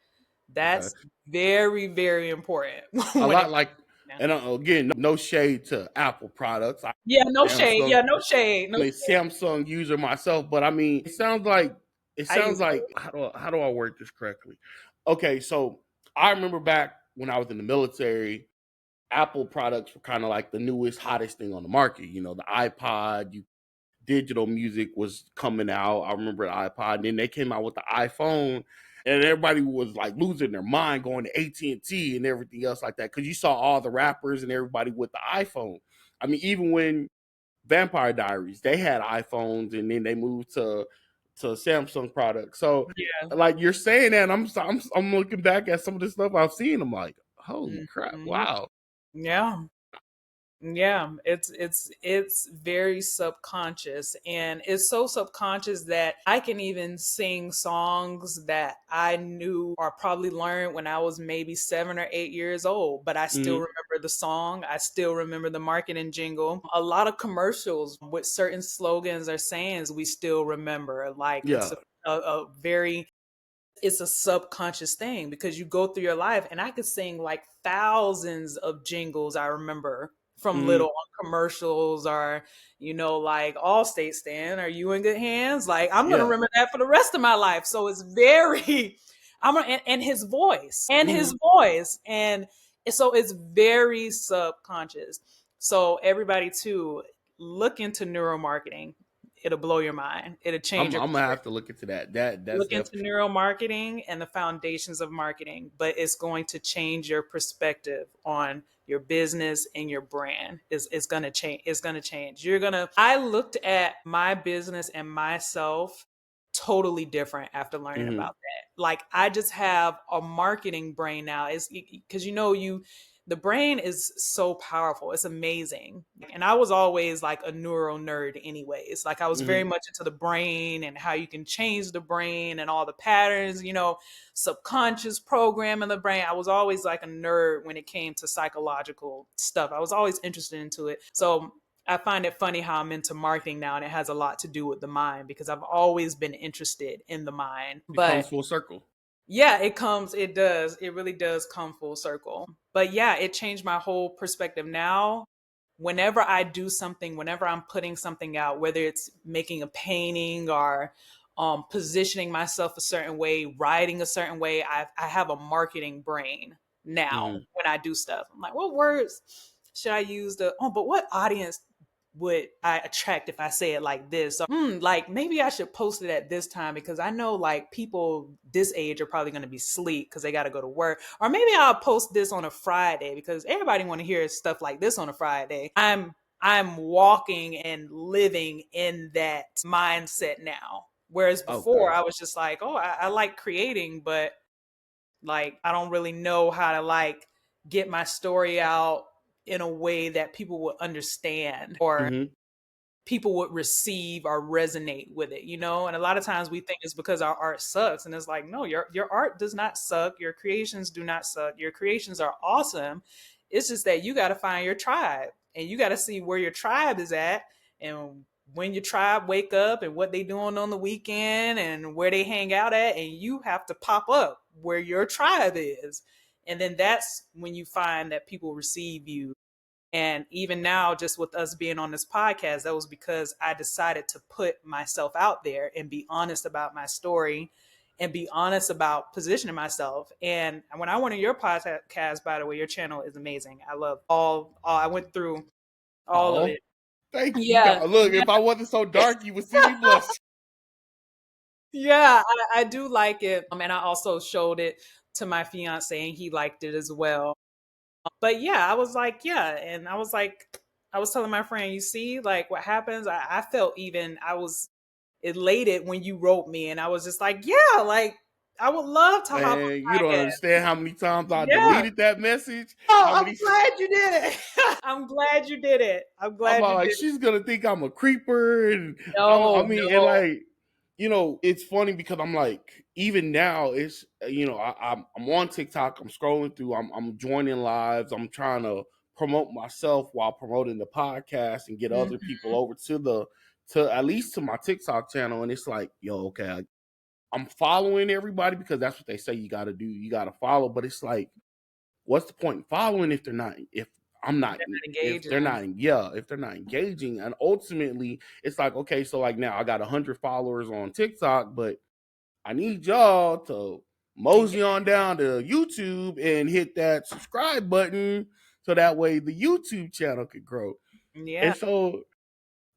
okay. That's very, very important A when lot it like, comes. and again, no shade to Apple products. Yeah, no shade. Samsung, Yeah, no shade. No I'm a shade. Samsung user myself, but I mean, it I sounds use like both. how do I word this correctly? Okay, so I remember back when I was in the military, Apple products were kind of like the newest, hottest thing on the market. You know, the iPod, digital music was coming out. I remember the iPod, and then they came out with the iPhone, and everybody was like losing their mind, going to AT&T and everything else like that, because you saw all the rappers and everybody with the iPhone. I mean, even when Vampire Diaries, they had iPhones, and then they moved to Samsung products. So, Yeah. like you're saying that, I'm looking back at some of the stuff I've seen. I'm like, holy crap, Mhm. wow. Yeah. Yeah, it's very subconscious, and it's so subconscious that I can even sing songs that I knew or probably learned when I was maybe 7 or 8 years old, but I still Mm-hmm. remember the song. I still remember the marketing jingle. A lot of commercials with certain slogans or sayings we still remember. Like Yeah. a very it's a subconscious thing because you go through your life and I could sing like thousands of jingles I remember from Mm-hmm. little on commercials or like Allstate stand, are you in good hands? Like I'm gonna Yeah. remember that for the rest of my life. So it's very and Mm-hmm. his voice and so it's very subconscious. So everybody too, look into neuromarketing. It'll blow your mind. It'll change your I'm gonna have perspective. to look into that. That's Look into definitely. neuromarketing and the foundations of marketing, but it's going to change your perspective on your business and your brand. It's going to change. It's going to change. I looked at my business and myself totally different after learning Mm-hmm. about that. Like I just have a marketing brain now. It's because the brain is so powerful. It's amazing. And I was always like a neuro nerd anyways. Like I was very Mm-hmm. much into the brain and how you can change the brain and all the patterns, subconscious program in the brain. I was always like a nerd when it came to psychological stuff. I was always interested into it. So I find it funny how I'm into marketing now and it has a lot to do with the mind because I've always been interested in the mind. It comes But full circle. yeah, it does. It really does come full circle. But yeah, it changed my whole perspective. Now, whenever I do something, whenever I'm putting something out, whether it's making a painting or positioning myself a certain way, writing a certain way, I have a marketing brain now Mm-hmm. when I do stuff. I'm like, what words should I use the, oh, but what audience would I attract if I say it like this? Or, like maybe I should post it at this time because I know like people this age are probably going to be sleep because they got to go to work. Or maybe I'll post this on a Friday because everybody want to hear stuff like this on a Friday. I'm walking and living in that mindset now. Whereas before Okay. I was just like, oh, I like creating, but like I don't really know how to like get my story out in a way that people would understand or Mm-hmm. people would receive or resonate with it, And a lot of times we think it's because our art sucks. And it's like, no, your art does not suck. Your creations do not suck. Your creations are awesome. It's just that you got to find your tribe and you got to see where your tribe is at and when your tribe wake up and what they doing on the weekend and where they hang out at. And you have to pop up where your tribe is. And then that's when you find that people receive you. And even now, just with us being on this podcast, that was because I decided to put myself out there and be honest about my story and be honest about positioning myself. And when I went on your podcast, by the way, your channel is amazing. I love I went through all of Oh, it. thank you. Yeah. Look, if I wasn't so dark, you would see me blush. Yeah, I do like it. And I also showed it to my fiance and he liked it as well. But yeah, I was like, yeah. And I was like, I was telling my friend, you see, like what happens? I felt even, I was elated when you wrote me. And I was just like, yeah, like I would love to hop Man, you on don't a podcast. understand how many times I Yeah. deleted that message. Oh, How I'm many glad you did it. I'm glad you did it. I'm I'm glad you like, did it. she's gonna think I'm a creeper, and I No, mean, and no. like, it's funny because I'm like, even now, it's I'm on TikTok, I'm scrolling through, I'm joining lives, I'm trying to promote myself while promoting the podcast and get other Mhm. people over to at least to my TikTok channel, and it's like, yo, okay, I'm following everybody because that's what they say you got to do, you got to follow, but it's like, what's the point in following if they're not if I'm not They're not if engaging. they're not yeah if they're not engaging, and ultimately it's like, okay, so like now I got 100 followers on TikTok, but I need y'all to Engage. mosey on down to YouTube and hit that subscribe button so that way the YouTube channel could grow. Yeah. And so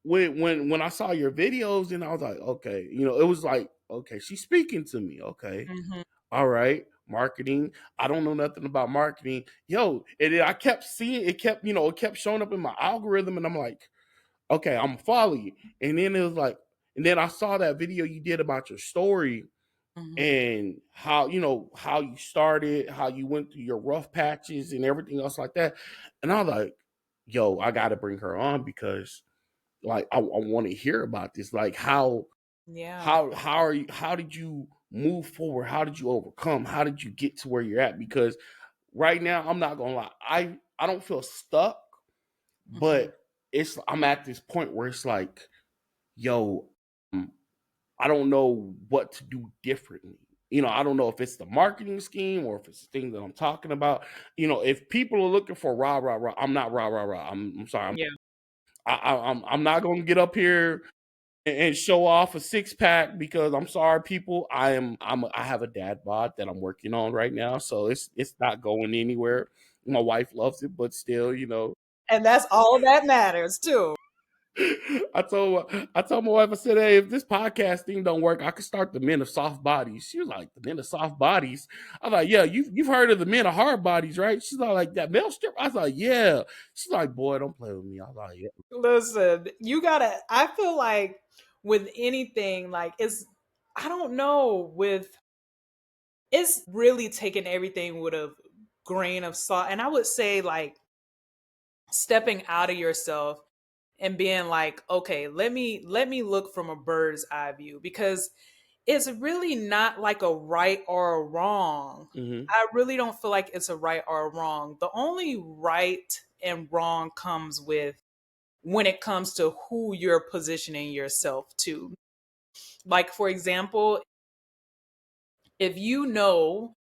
when I saw your videos, and I was like, okay, it was like, okay, she's speaking to me, okay, Hmm. all right, marketing. I don't know nothing about marketing. Yo, and then I kept seeing it, it kept showing up in my algorithm, and I'm like, okay, I'm gonna follow you. And then it was like, and then I saw that video you did about your story Hmm. and how you started, how you went through your rough patches and everything else like that. And I was like, yo, I gotta bring her on because like I want to hear about this. Like Yeah. how did you move forward? How did you overcome? How did you get to where you're at? Because right now, I'm not gonna lie, I don't feel stuck, Hmm. but I'm at this point where it's like, yo, I don't know what to do differently. I don't know if it's the marketing scheme or if it's the thing that I'm talking about. If people are looking for rah rah rah, I'm not rah rah rah. I'm sorry. Yeah. I'm not gonna get up here and show off a six pack because I'm sorry, people. I have a dad bod that I'm working on right now, so it's not going anywhere. My wife loves it, but still, And that's all that matters too. I told my wife, I said, hey, if this podcast thing don't work, I could start the Men of Soft Bodies. She was like, the Men of Soft Bodies. I was like, yeah, you've heard of the Men of Hard Bodies, right? She's like that male strip. I was like, yeah. She's like, boy, don't play with me. I was like, yeah. Listen, you gotta, I feel like with anything, like I don't know, it's really taking everything with a grain of salt. And I would say, like, stepping out of yourself and being like, okay, let me look from a bird's eye view because it's really not like a right or a wrong. Mm-hmm. I really don't feel like it's a right or a wrong. The only right and wrong comes with when it comes to who you're positioning yourself to. Like, for example, if you know,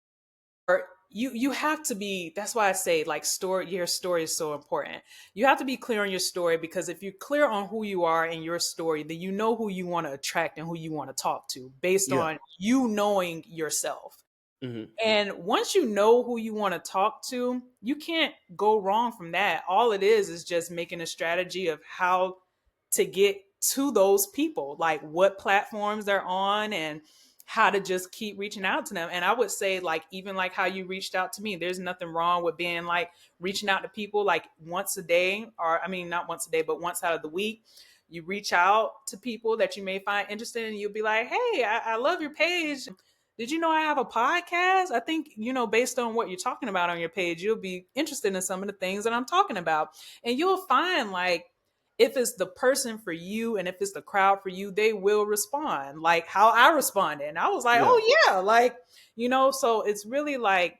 or you have to be, that's why I say like your story is so important. You have to be clear on your story because if you're clear on who you are in your story, then you know who you want to attract and who you want to talk to based Yeah. on you knowing yourself. Hmm. And once you know who you want to talk to, you can't go wrong from that. All it is just making a strategy of how to get to those people, like what platforms they're on and how to just keep reaching out to them. And I would say, like, even like how you reached out to me, there's nothing wrong with being like reaching out to people like once a day, or I mean, not once a day, but once out of the week. You reach out to people that you may find interesting, and you'll be like, hey, I love your page. Did you know I have a podcast? I think, based on what you're talking about on your page, you'll be interested in some of the things that I'm talking about. And you'll find, like, if it's the person for you and if it's the crowd for you, they will respond like how I responded. And I was like, Yeah. oh, yeah. Like, so it's really like,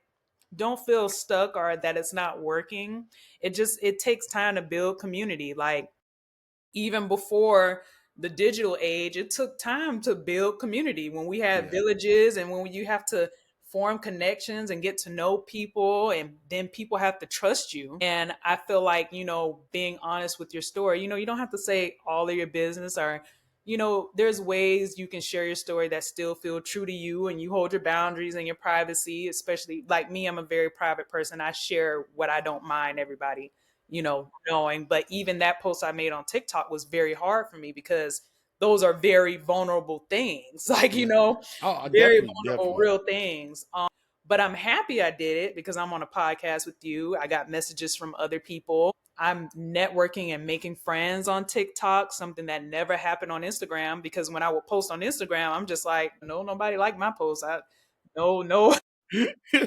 don't feel stuck or that it's not working. It takes time to build community. Like, even before the digital age, it took time to build community when we had Yeah. villages and when you have to form connections and get to know people, and then people have to trust you. And I feel like, being honest with your story, you don't have to say all of your business, or there's ways you can share your story that still feel true to you and you hold your boundaries and your privacy. Especially like me, I'm a very private person. I share what I don't mind everybody knowing. But even that post I made on TikTok was very hard for me because those are very vulnerable things, like, Yeah. Oh, very definitely, vulnerable, definitely. real things. But I'm happy I did it because I'm on a podcast with you. I got messages from other people. I'm networking and making friends on TikTok, something that never happened on Instagram. Because when I would post on Instagram, I'm just like, no, nobody liked my post. No, no,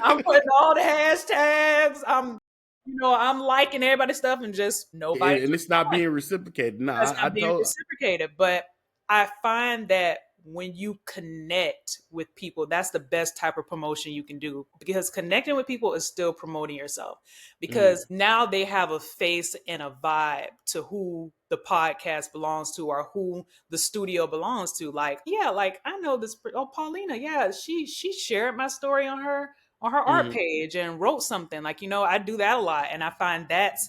I'm putting all the hashtags. I'm liking everybody's stuff and just nobody's And it's not responding. being reciprocated. No, That's I not being told. reciprocated. But I find that when you connect with people, that's the best type of promotion you can do, because connecting with people is still promoting yourself, Mhm. because now they have a face and a vibe to who the podcast belongs to or who the studio belongs to. Like, yeah, like I know this. Oh, Paulina, yeah, she shared my story on her art Mhm. page and wrote something. Like, I do that a lot, and I find that's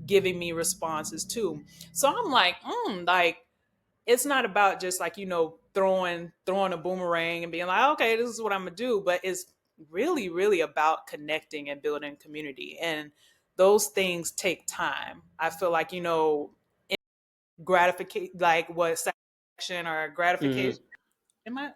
giving me responses too. So I'm like, like, it's not about just like, throwing a boomerang and being like, okay, this is what I'm gonna do. But it's really, really about connecting and building community. And those things take time. I feel like, gratification, like what satisfaction or Mhm. gratification. Am I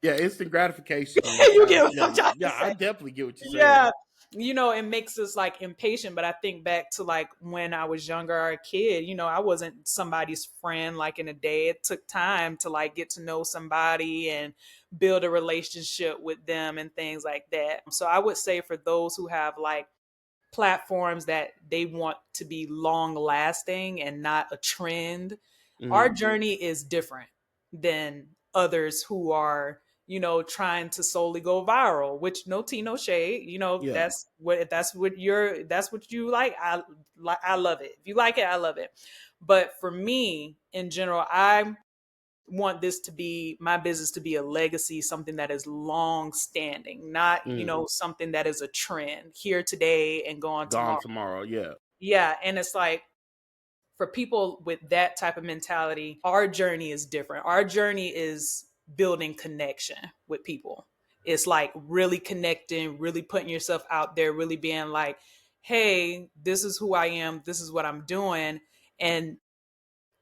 Yeah, instant gratification and you get what yeah, I'm trying to yeah, I say? definitely get what you're saying. Yeah, it makes us like impatient. But I think back to like when I was younger or a kid, I wasn't somebody's friend like in a day. It took time to like get to know somebody and build a relationship with them and things like that. So I would say for those who have like platforms that they want to be long lasting and not a trend, our Mhm. journey is different than others who are, trying to solely go viral. Which, no tea, no shade. Yeah. That's what you like. I love it. If you like it, I love it. But for me, in general, I want this to be my business to be a legacy, something that is long standing, not, Mhm. something that is a trend here today and gone Gone tomorrow. tomorrow. Yeah. Yeah. And it's like, for people with that type of mentality, our journey is different. Our journey is building connection with people. It's like really connecting, really putting yourself out there, really being like, hey, this is who I am, this is what I'm doing. And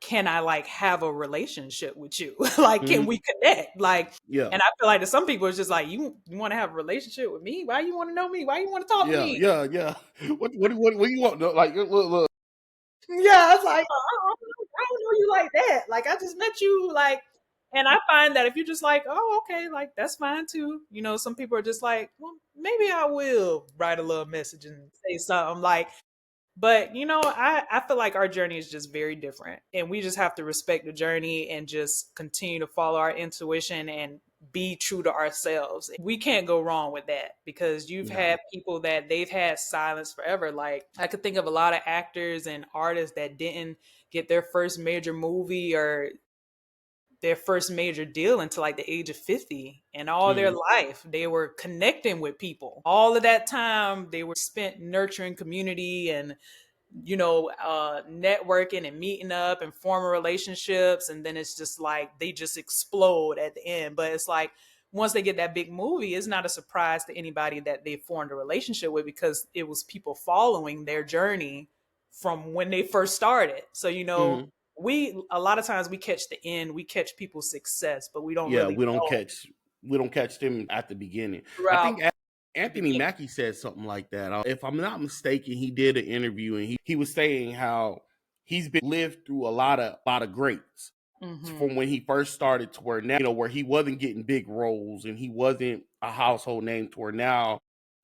can I like have a relationship with you? Like, can Mhm. we connect? Like, Yeah. and I feel like to some people it's just like, you want to have a relationship with me? Why you want to know me? Why you want to talk to Yeah. me? Yeah. Yeah. What do you want? Like, look. Yeah, it's like, I don't know you like that. Like, I just met you, like, and I find that if you're just like, oh, okay, like that's fine too. Some people are just like, well, maybe I will write a little message and say something like, but I feel like our journey is just very different, and we just have to respect the journey and just continue to follow our intuition and be true to ourselves. We can't go wrong with that, because you've No. had people that they've had silence forever. Like, I could think of a lot of actors and artists that didn't get their first major movie or their first major deal until like the age of 50, and all their Mhm. life they were connecting with people. All of that time they were spent nurturing community and networking and meeting up and forming relationships. And then it's just like they just explode at the end. But it's like once they get that big movie, it's not a surprise to anybody that they formed a relationship with, because it was people following their journey from when they first started. So, Hmm. we a lot of times we catch the end, we catch people's success, but we don't Yeah, really know we don't catch them at the beginning. I throughout think the Anthony beginning. Mackie said something like that. If I'm not mistaken, he did an interview and he was saying how he's been lived through a lot of greats Hmm. from when he first started to where now, where he wasn't getting big roles and he wasn't a household name to where now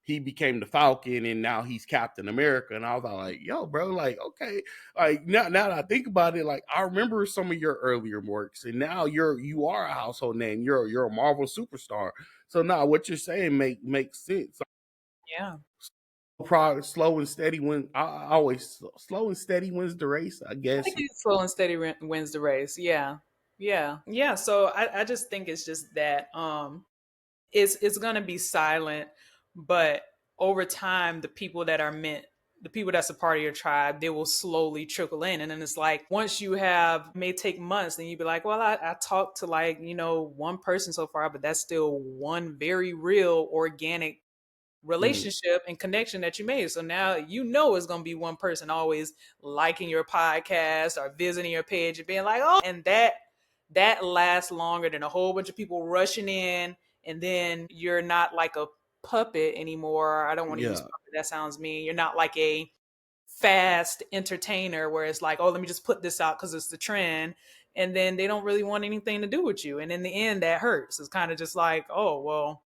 he became the Falcon and now he's Captain America. And I was like, yo, bro, like, okay. Like now that I think about it, like I remember some of your earlier works and now you are a household name. You're a Marvel superstar. So now what you're saying makes sense. Yeah. Slow and steady win. I always slow and steady wins the race, I I guess. think it's slow and steady wins the race. Yeah. Yeah. Yeah. So I just think it's just that it's gonna be silent, but over time the people that's a part of your tribe, they will slowly trickle in. And then it's like once you have may take months, then you'd be like, well, I talked to like, one person so far, but that's still one very real organic Mm, relationship and connection that you made. So now it's going to be one person always liking your podcast or visiting your page and being like, "Oh," and that lasts longer than a whole bunch of people rushing in, and then you're not like a puppet anymore. I don't want to use yeah. puppet, that sounds mean. You're not like a fast entertainer where it's like, "Oh, let me just put this out cuz it's the trend." And then they don't really want anything to do with you. And in the end that hurts. It's kind of just like, "Oh, well,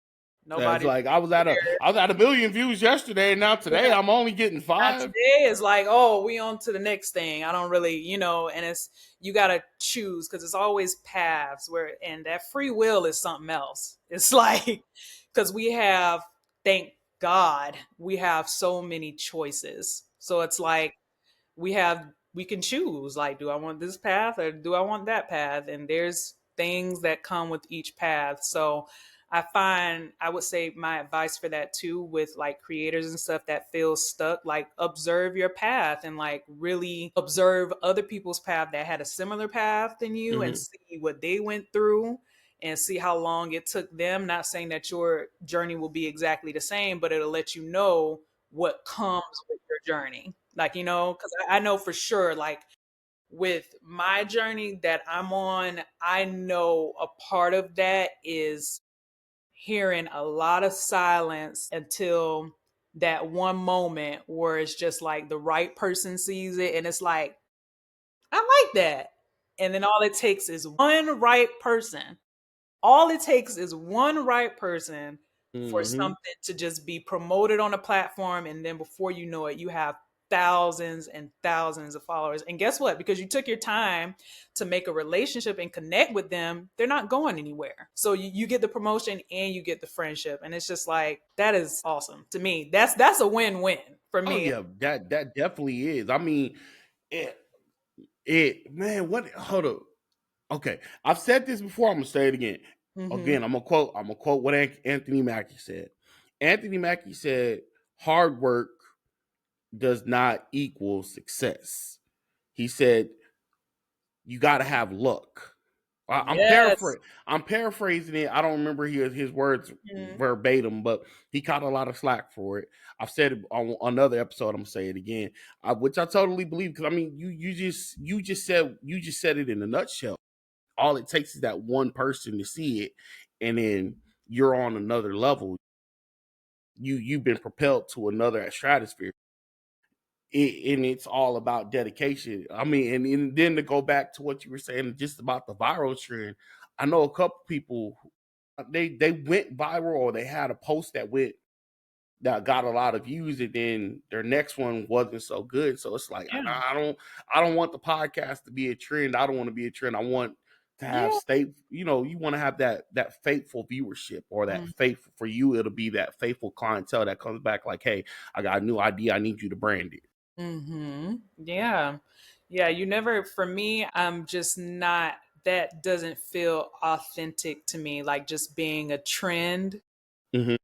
Yeah, it's nobody like I was at 1 million views yesterday, and now today yeah, I'm only getting not 5. today is like, oh, we on to the next thing. I don't really, and it's you gotta choose because it's always paths where and that free will is something else. It's like because we have, thank God, we have so many choices. So it's like we can choose like, do I want this path or do I want that path? And there's things that come with each path. So I would say my advice for that too, with like creators and stuff that feel stuck, like observe your path and like really observe other people's path that had a similar path than you and Hmm. see what they went through and see how long it took them. Not saying that your journey will be exactly the same, but it'll let you know what comes with your journey. Like, because I know for sure, like with my journey that I'm on, I know a part of that is hearing a lot of silence until that one moment where it's just like the right person sees it and it's like, I like that. And then all it takes is one right person, all it takes is one right person for Hmm. something to just be promoted on a platform. And then before you know it, you have thousands and thousands of followers. And guess what? Because you took your time to make a relationship and connect with them, they're not going anywhere. So you get the promotion and you get the friendship. And it's just like, that is awesome to me. That's a win-win for Oh me. yeah, that definitely is. I mean, it it man, what? Hold up. Okay, I've said this before. I'm gonna say it again. Mm-hmm. Again, I'm gonna quote what Anthony Mackie said. Anthony Mackie said, "Hard work does not equal success." He said, "You got to have luck." Yes. I'm paraphrasing it. I don't remember his words Mhm. verbatim, but he caught a lot of slack for it. I've said it on another episode. I'm gonna say it again, which I totally believe because I mean, you just said it in a nutshell. All it takes is that one person to see it, and then you're on another level. You've been propelled to another stratosphere. And it's all about dedication. I mean, and then to go back to what you were saying, just about the viral trend. I know a couple people they went viral or they had a post that got a lot of views, and then their next one wasn't so good. So it's like Yeah. I don't want the podcast to be a trend. I don't want to be a trend. I want to have Yeah. state. You want to have that faithful viewership or that faithful for you. It'll be that faithful clientele that comes back like, hey, I got a new idea. I need you to brand it. Mm-hmm. Yeah. Yeah. You never, for me, I'm just not, that doesn't feel authentic to me. Like just being a trend Hmm.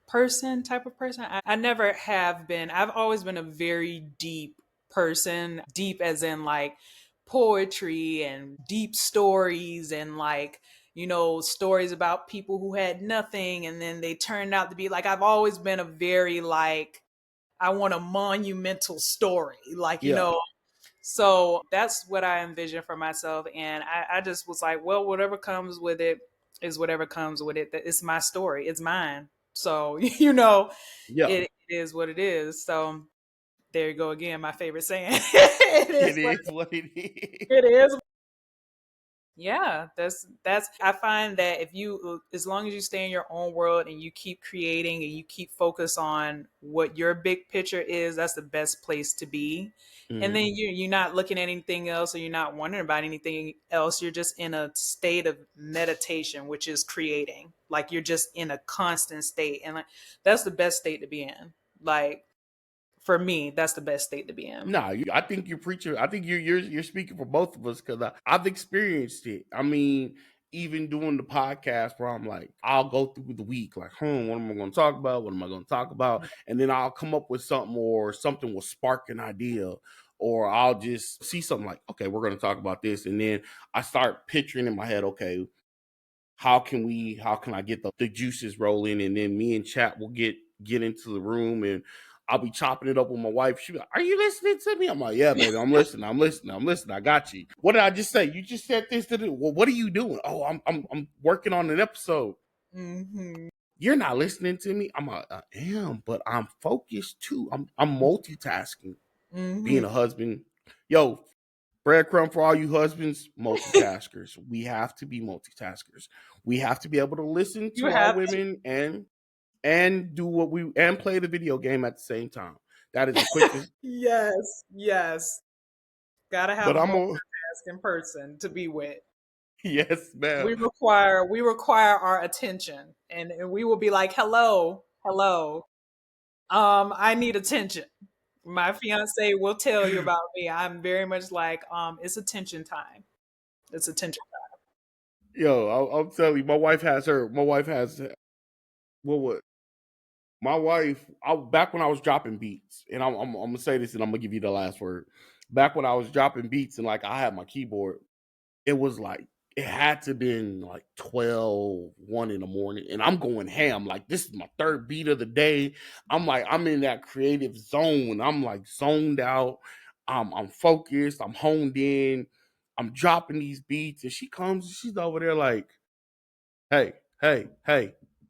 person type of person. I never have been. I've always been a very deep person, deep as in like poetry and deep stories and like, stories about people who had nothing and then they turned out to be like, I've always been a very like, I want a monumental story. Like, Yeah. so that's what I envision for myself. And I just was like, well, whatever comes with it is whatever comes with it. It's my story, it's mine. So, Yeah. it is what it is. So there you go again, my favorite saying. It is It what is what it is. it is. Yeah, that's I find that if you as long as you stay in your own world and you keep creating and you keep focus on what your big picture is, that's the best place to be. And then Mhm. you're not looking at anything else or you're not wondering about anything else. You're just in a state of meditation, which is creating. Like you're just in a constant state. And like that's the best state to be in. Like for me, that's the best state to be in. No, I think you're preaching. I think you're speaking for both of us because I've experienced it. I mean, even doing the podcast where I'm like, I'll go through the week like, what am I going to talk about? What am I going to talk about? And then I'll come up with something, or something will spark an idea, or I'll just see something like, okay, we're going to talk about this, and then I start picturing in my head, okay, how can I get the juices rolling? And then me and chat will get into the room, and I'll be chopping it up with my wife. She'll be like, are you listening to me? I'm like, yeah, baby, I'm listening. I got you. What did I just say? You just said this to do. Well, what are you doing? Oh, I'm working on an episode. Mm-hmm. You're not listening to me. I'm like, I am, but I'm focused too. I'm multitasking. Mm-hmm. Being a husband. Yo, breadcrumb for all you husbands, multitaskers. We have to be multitaskers. We have to be able to listen You to our have women and do what we and play the video game at the same time. That is the quickest. Yes, yes. Gotta have But a I'm a multitasking person to be with. yes, ma'am. We require our attention, and we will be like, "Hello, hello. I need attention." My fiance will tell you about me. I'm very much like, it's attention time. It's attention. Yo, I'll tell you, my wife has her. My wife has what? My wife. Back when I was dropping beats, and I'm gonna say this, and I'm gonna give you the last word. Back when I was dropping beats, and like I had my keyboard, it was like it had to been like 12, 1 in the morning, and I'm going ham. Like this is my third beat of the day. I'm like, I'm in that creative zone. I'm like zoned out. I'm focused. I'm honed in. I'm dropping these beats, and she comes and she's over there like, hey,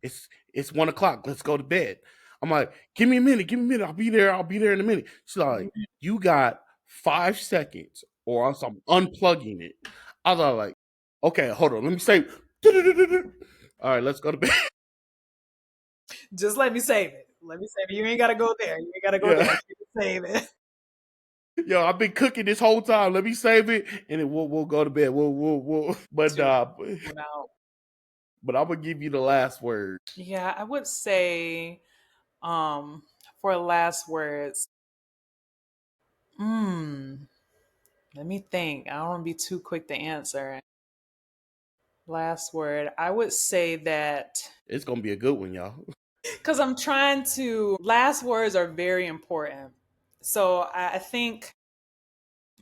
it's 1 o'clock. Let's go to bed. I'm like, give me a minute, I'll be there. I'll be there in a minute. She's like, you got 5 seconds, or else I'm unplugging it. I was like, okay, hold on, let me say. All right, let's go to bed. Just let me save it. Let me save it. You ain't gotta go there. You ain't gotta go there. Yeah, Just save it. yo, I've been cooking this whole time. Let me save it, and then we'll go to bed. We'll. But Tune out. but I'm gonna give you the last word. Yeah, I would say, um, for last words. Hmm. Let me think. I don't want to be too quick to answer. Last word. I would say that It's gonna be a good one, y'all. because I'm trying to, last words are very important. So I think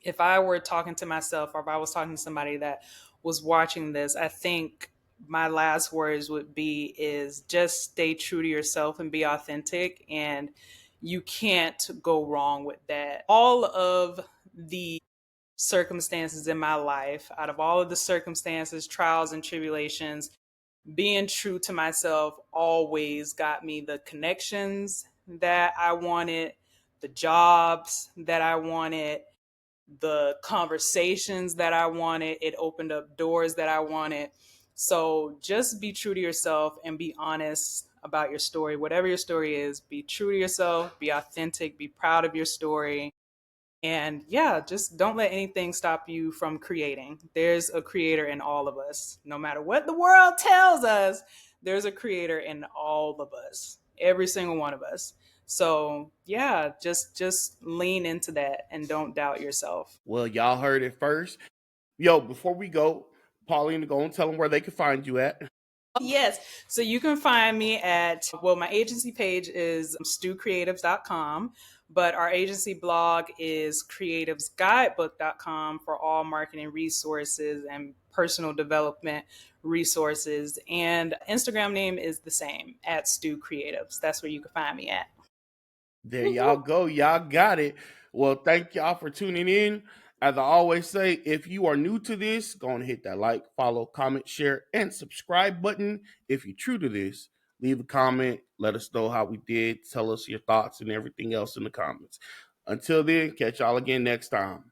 if I were talking to myself or if I was talking to somebody that was watching this, I think my last words would be is just stay true to yourself and be authentic, and you can't go wrong with that. All of the circumstances in my life, out of all of the circumstances, trials and tribulations, being true to myself always got me the connections that I wanted, the jobs that I wanted, the conversations that I wanted. It opened up doors that I wanted. So just be true to yourself and be honest about your story. Whatever your story is, be true to yourself, be authentic, be proud of your story. And yeah, just don't let anything stop you from creating. There's a creator in all of us. No matter what the world tells us, there's a creator in all of us, every single one of us. So yeah, just lean into that and don't doubt yourself. Well, y'all heard it first. Yo, before we go, Paulina, go and tell them where they can find you at. Yes. So you can find me at, well, my agency page is stewcreatives.com, but our agency blog is creativesguidebook.com for all marketing resources and personal development resources. And Instagram name is the same, at Stew Creatives. That's where you can find me at. There y'all go. Y'all got it. Well, thank y'all for tuning in. As I always say, if you are new to this, go and hit that like, follow, comment, share, and subscribe button. If you're true to this, leave a comment. Let us know how we did. Tell us your thoughts and everything else in the comments. Until then, catch y'all again next time.